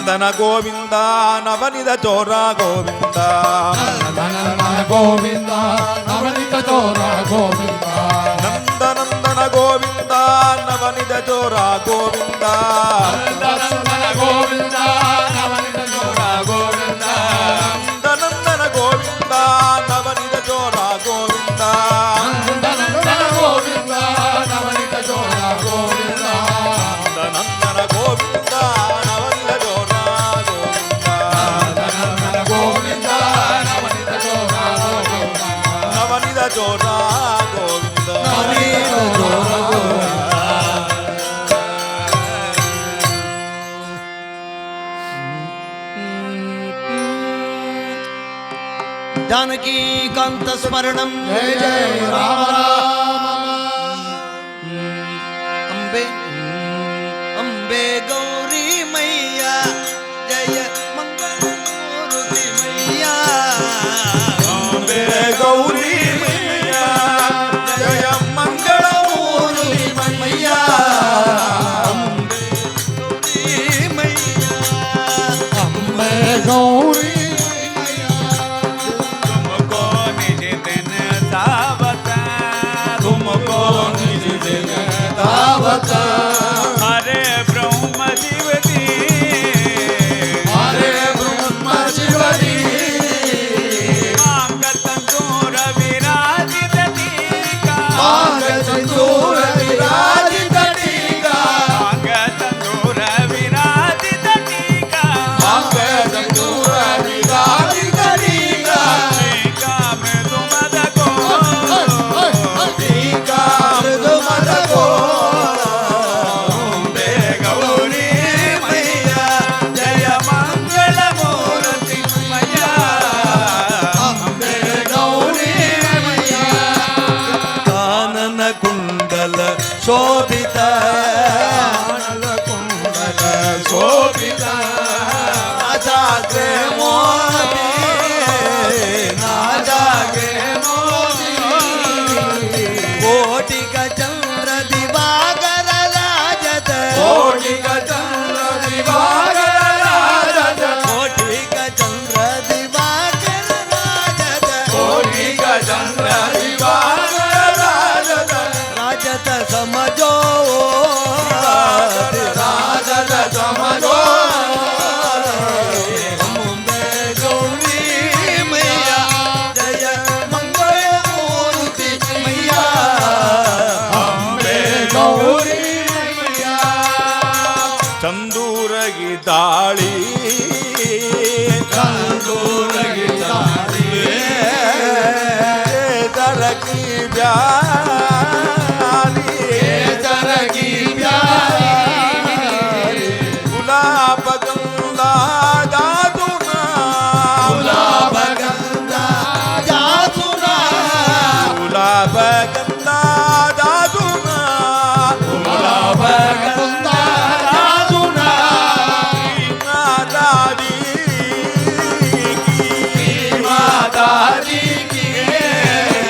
ನಂದನ ಗೋವಿಂದ ನವನಿದ ಚೋರ ಗೋವಿಂದ ನಂದನ ಗೋವಿಂದ ನವನಿದ ಚೋರ ಗೋವಿಂದ ನಂದನಂದನ ಗೋವಿಂದ ನವನಿದ ಚೋರ ಗೋವಿಂದ ನಂದನ ಗೋವಿಂದ ನವನಿದ ಚೋರ ಗೋವಿಂದ ನಂದನಂದನ ಗೋವಿಂದ ನವನಿದ ಚೋರ ಗೋವಿಂದ ನಂದನಂದನ ಗೋವಿಂದ ನವನಿದ ಚೋರ ಗೋವಿಂದ ನಂದನಂದನ ಗೋವಿಂದ ನವನಿದ ಚೋರ ಗೋವಿಂದ ನಂದನಂದನ ಗೋವಿಂದ ನವನಿದ ಚೋರ ಗೋವಿಂದ ನವನಿದ ಚೋರ ಗೋವಿಂದ ನವನಿದ ಚೋರ ಗೋವಿಂದ जानकी कांत स्मरणम जय जय राम राम अंबे अंबे गौरी मैया जय मंगल मूर्ति मैया अंबे गौरी मैया जय मंगल मूर्ति मैया अंबे गौरी हरे ब्रह्म शिवती हरे ब्रह्म शिवती मांग तंदूर विराजित टीका मांग तंदूर विराजित टीका मांग तंदूर विराजित टीका मांग तंदूर विराजित टीका टीका मृदु मद को टीका मृदु मद को शोभित कुंडल शोभित जागे मोदी जागे मोदी कोटि का चंद्र दिवाकर राजत कोटि का चंद्र दिवाकर राजत कोटि का चंद्र दिवाकर राजत कोटि का चंद्र दिवाकर राजत राजत समझो राजत समझो अंबे गौरी मैया जय मंगल मूर्ति मैया अंबे गौरी मैया तंदूर की ताली तंदूर की ताली दर की प्यार